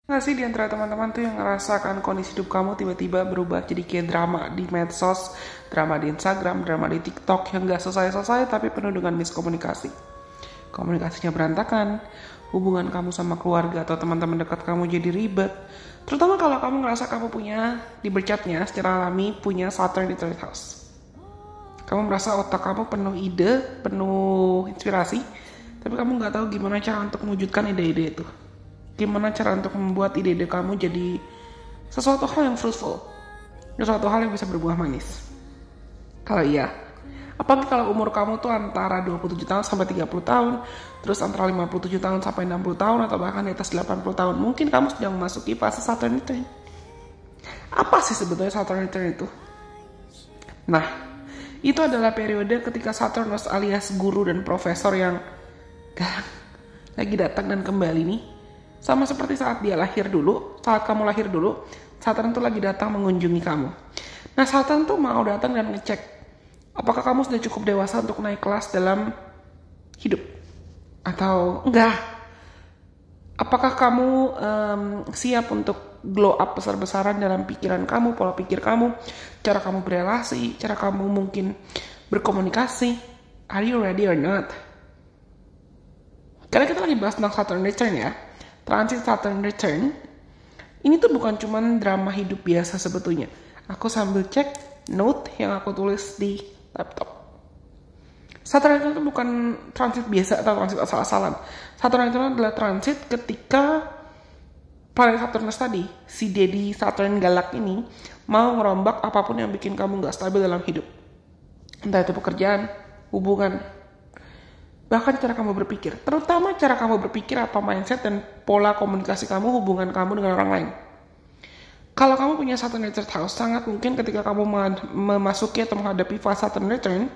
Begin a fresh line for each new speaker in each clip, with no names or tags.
Nggak sih di antara teman-teman tuh yang ngerasakan kondisi hidup kamu tiba-tiba berubah jadi kayak drama di medsos, drama di Instagram, drama di TikTok yang nggak selesai-selesai tapi penuh dengan miskomunikasi. Komunikasinya berantakan, hubungan kamu sama keluarga atau teman-teman dekat kamu jadi ribet. Terutama kalau kamu ngerasa kamu punya di bercatnya secara alami punya Saturn di third house. Kamu merasa otak kamu penuh ide, penuh inspirasi, tapi kamu nggak tahu gimana cara untuk mewujudkan ide-ide itu. Gimana cara untuk membuat ide-ide kamu jadi sesuatu hal yang fruitful, sesuatu hal yang bisa berbuah manis. Kalau iya, apalagi kalau umur kamu tuh antara 27 tahun sampai 30 tahun, terus antara 57 tahun sampai 60 tahun, atau bahkan di atas 80 tahun, mungkin kamu sedang memasuki fase Saturn return. Apa sih sebetulnya Saturn return itu? Nah, itu adalah periode ketika Saturnus alias guru dan profesor yang lagi datang dan kembali nih. Sama seperti saat dia lahir dulu, saat kamu lahir dulu, Saturn tuh lagi datang mengunjungi kamu. Nah, Saturn tuh mau datang dan ngecek apakah kamu sudah cukup dewasa untuk naik kelas dalam hidup atau enggak. Apakah kamu siap untuk glow up besar-besaran dalam pikiran kamu, pola pikir kamu, cara kamu berelasi, cara kamu mungkin berkomunikasi. Are you ready or not? Karena kita lagi bahas tentang Saturn return ya. Transit Saturn return ini tuh bukan cuman drama hidup biasa sebetulnya. Aku sambil cek note yang aku tulis di laptop. Saturn return itu bukan transit biasa atau transit asal-asalan. Saturn return adalah transit ketika planet Saturnus tadi, si Daddy Saturn galak ini mau ngerombak apapun yang bikin kamu gak stabil dalam hidup. Entah itu pekerjaan, hubungan, bahkan cara kamu berpikir. Terutama cara kamu berpikir, apa mindset dan pola komunikasi kamu, hubungan kamu dengan orang lain. Kalau kamu punya Saturn return house, sangat mungkin ketika kamu memasuki atau menghadapi fase Saturn return,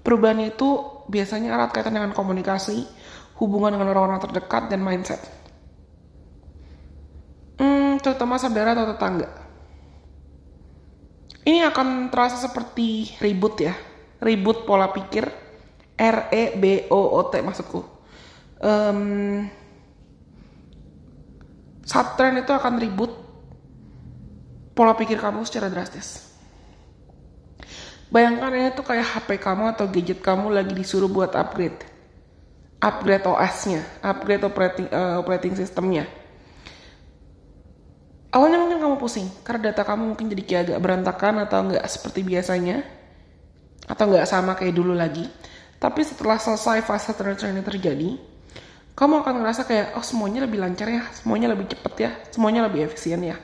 perubahan itu biasanya erat kaitan dengan komunikasi, hubungan dengan orang-orang terdekat, dan mindset. Terutama saudara atau tetangga. Ini akan terasa seperti reboot ya. Reboot pola pikir, REBOOT maksudku. Saturn itu akan reboot pola pikir kamu secara drastis. Bayangkan ini tuh kayak HP kamu atau gadget kamu lagi disuruh buat upgrade OS-nya, upgrade operating systemnya. Awalnya mungkin kamu pusing karena data kamu mungkin jadi kayak agak berantakan atau nggak seperti biasanya, atau nggak sama kayak dulu lagi. Tapi setelah selesai fase Saturn return ini terjadi, kamu akan ngerasa kayak, oh semuanya lebih lancar ya, semuanya lebih cepat ya, semuanya lebih efisien ya.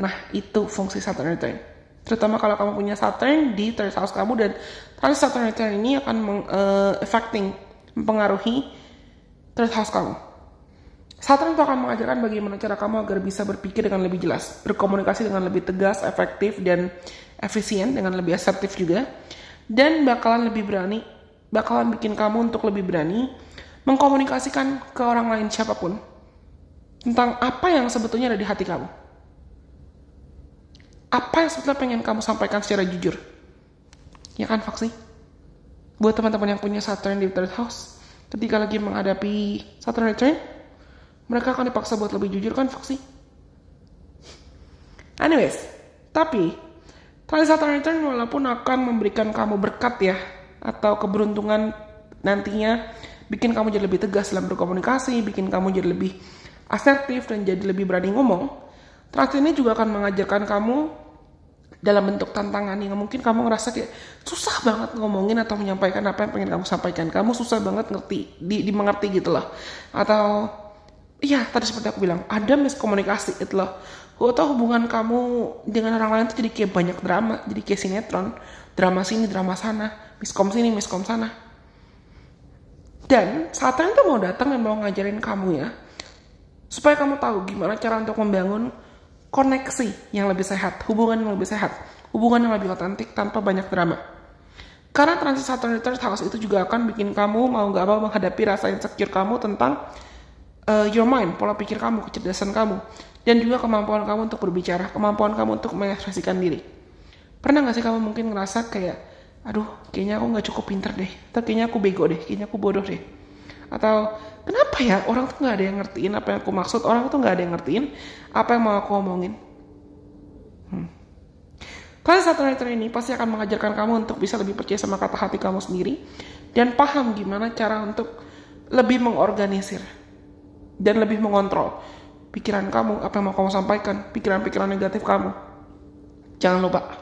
Nah, itu fungsi Saturn return. Terutama kalau kamu punya Saturn di third house kamu, dan transit Saturn return ini akan mempengaruhi third house kamu. Saturn itu akan mengajarkan bagaimana cara kamu agar bisa berpikir dengan lebih jelas, berkomunikasi dengan lebih tegas, efektif, dan efisien, dengan lebih asertif juga, dan bakalan bikin kamu untuk lebih berani mengkomunikasikan ke orang lain siapapun tentang apa yang sebetulnya ada di hati kamu. Apa yang sebetulnya pengen kamu sampaikan secara jujur. Ya kan, Foxy? Buat teman-teman yang punya Saturn di third house, ketika lagi menghadapi Saturn return, mereka akan dipaksa buat lebih jujur kan, Foxy? Anyways, tapi transit Saturn return walaupun akan memberikan kamu berkat ya, atau keberuntungan nantinya, bikin kamu jadi lebih tegas dalam berkomunikasi, bikin kamu jadi lebih asertif dan jadi lebih berani ngomong. Transit ini juga akan mengajarkan kamu dalam bentuk tantangan yang mungkin kamu ngerasa kayak susah banget ngomongin atau menyampaikan apa yang pengen kamu sampaikan. Kamu susah banget dimengerti gitu loh. Atau iya, tadi seperti aku bilang, ada miskomunikasi itu loh. Atau hubungan kamu dengan orang lain tuh jadi kayak banyak drama, jadi kayak sinetron. Drama sini, drama sana, miskom sini, miskom sana. Dan Saturn tuh mau datang dan mau ngajarin kamu ya, supaya kamu tahu gimana cara untuk membangun koneksi yang lebih sehat, hubungan yang lebih sehat, hubungan yang lebih otentik tanpa banyak drama. Karena transit Saturn di third house itu juga akan bikin kamu mau gak mau menghadapi rasa insecure kamu tentang your mind, pola pikir kamu, kecerdasan kamu, dan juga kemampuan kamu untuk berbicara, kemampuan kamu untuk mengekspresikan diri. Pernah gak sih kamu mungkin ngerasa kayak, aduh kayaknya aku gak cukup pinter deh, atau kayaknya aku bego deh, kayaknya aku bodoh deh, atau kenapa ya orang tuh nggak ada yang ngertiin apa yang aku maksud, orang tuh nggak ada yang ngertiin apa yang mau aku omongin. Kalian Saturn return ini pasti akan mengajarkan kamu untuk bisa lebih percaya sama kata hati kamu sendiri dan paham gimana cara untuk lebih mengorganisir dan lebih mengontrol pikiran kamu, apa yang mau kamu sampaikan, pikiran-pikiran negatif kamu. Jangan lupa,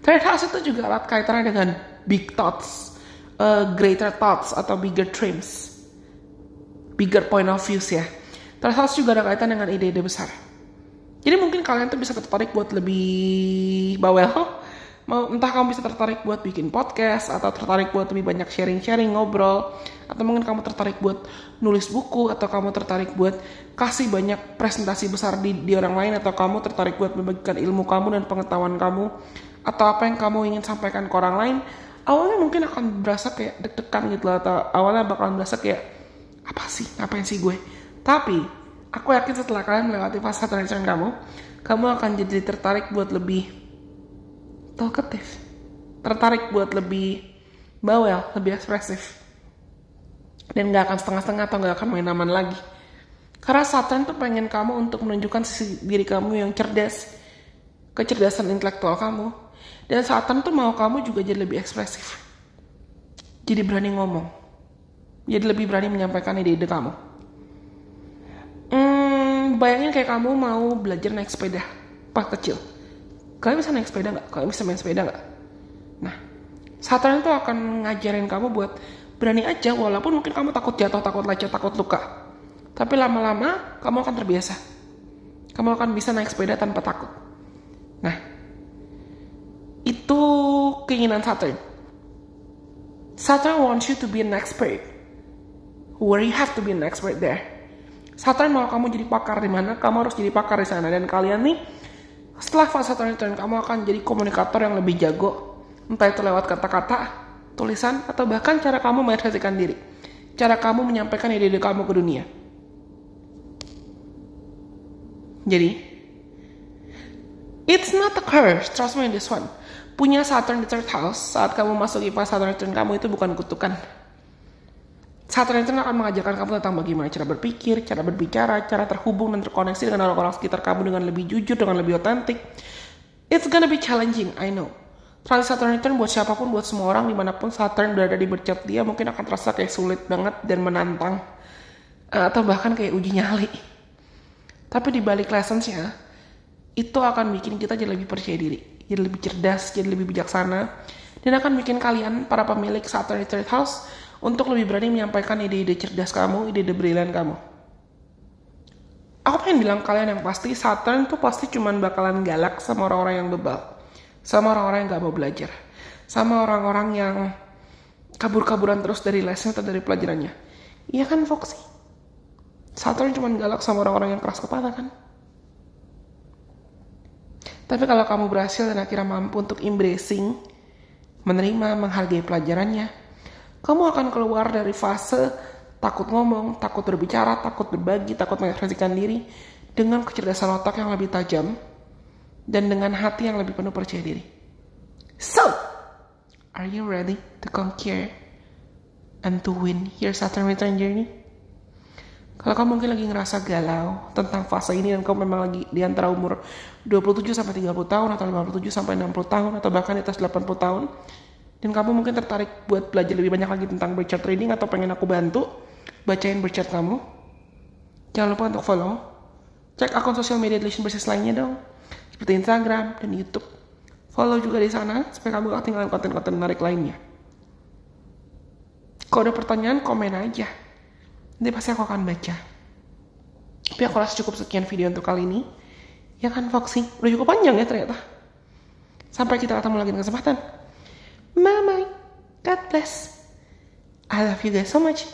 third house itu juga erat kaitannya dengan big thoughts, greater thoughts atau bigger dreams, bigger point of views ya. Third house juga ada kaitan dengan ide-ide besar. Jadi mungkin kalian tuh bisa tertarik buat lebih bawel, entah kamu bisa tertarik buat bikin podcast, atau tertarik buat lebih banyak sharing-sharing, ngobrol, atau mungkin kamu tertarik buat nulis buku, atau kamu tertarik buat kasih banyak presentasi besar di orang lain, atau kamu tertarik buat membagikan ilmu kamu dan pengetahuan kamu, atau apa yang kamu ingin sampaikan ke orang lain. Awalnya mungkin akan berasa kayak deg-degan gitu lah, atau awalnya bakalan berasa kayak ngapain sih gue. Tapi aku yakin setelah kalian melewati fase transition kamu akan jadi tertarik buat lebih talkative, tertarik buat lebih bawel, lebih ekspresif, dan gak akan setengah-setengah atau gak akan main aman lagi. Karena Saturn tuh pengen kamu untuk menunjukkan sisi diri kamu yang cerdas, kecerdasan intelektual kamu, dan Saturn tuh mau kamu juga jadi lebih ekspresif, jadi berani ngomong, jadi lebih berani menyampaikan ide-ide kamu. Bayangin kayak kamu mau belajar naik sepeda pas kecil. Kalian bisa naik sepeda gak? Kalian bisa main sepeda gak? Nah, Saturn itu akan ngajarin kamu buat berani aja, walaupun mungkin kamu takut jatuh, takut lecet, takut luka. Tapi lama-lama kamu akan terbiasa. Kamu akan bisa naik sepeda tanpa takut. Nah, itu keinginan Saturn. Saturn wants you to be an expert. Where you have to be an expert there. Saturn mau kamu jadi pakar di mana, kamu harus jadi pakar di sana. Dan kalian nih, setelah fase Saturn return, kamu akan jadi komunikator yang lebih jago. Entah itu lewat kata-kata, tulisan, atau bahkan cara kamu mengekspresikan diri. Cara kamu menyampaikan ide-ide kamu ke dunia. Jadi, it's not a curse, trust me in this one. Punya Saturn di third house saat kamu masuk di fase Saturn return kamu itu bukan kutukan. Saturn return akan mengajarkan kamu tentang bagaimana cara berpikir, cara berbicara, cara terhubung dan terkoneksi dengan orang-orang sekitar kamu dengan lebih jujur, dengan lebih otentik. It's gonna be challenging, I know. Transit Saturn return buat siapapun, buat semua orang, dimanapun Saturn berada di bercat dia, mungkin akan terasa kayak sulit banget dan menantang. Atau bahkan kayak uji nyali. Tapi di balik lessons-nya, itu akan bikin kita jadi lebih percaya diri, jadi lebih cerdas, jadi lebih bijaksana, dan akan bikin kalian, para pemilik Saturn di third house, untuk lebih berani menyampaikan ide-ide cerdas kamu, ide-ide brilian kamu. Aku pengen bilang kalian yang pasti, Saturn tuh pasti cuman bakalan galak sama orang-orang yang bebal, sama orang-orang yang gak mau belajar, sama orang-orang yang kabur-kaburan terus dari lesnya atau dari pelajarannya. Iya kan Foxy? Saturn cuman galak sama orang-orang yang keras kepala kan? Tapi kalau kamu berhasil dan akhirnya mampu untuk embracing, menerima, menghargai pelajarannya, kamu akan keluar dari fase takut ngomong, takut berbicara, takut berbagi, takut mengekspresikan diri dengan kecerdasan otak yang lebih tajam dan dengan hati yang lebih penuh percaya diri. So, are you ready to conquer and to win your Saturn return journey? Kalau kamu mungkin lagi ngerasa galau tentang fase ini dan kamu memang lagi di antara umur 27 sampai 30 tahun atau 57 sampai 60 tahun atau bahkan di atas 80 tahun, dan kamu mungkin tertarik buat belajar lebih banyak lagi tentang birth chart reading atau pengen aku bantu bacain birth chart kamu, jangan lupa untuk follow, cek akun sosial media Delicious Bersis lainnya dong, seperti Instagram dan YouTube. Follow juga di sana supaya kamu gak ketinggalan konten-konten menarik lainnya. Kalau ada pertanyaan, komen aja, nanti pasti aku akan baca. Tapi aku rasa cukup sekian video untuk kali ini. Ya kan Foxy? Udah cukup panjang ya ternyata. Sampai kita ketemu lagi di kesempatan. Bye-bye. God bless. I love you guys so much.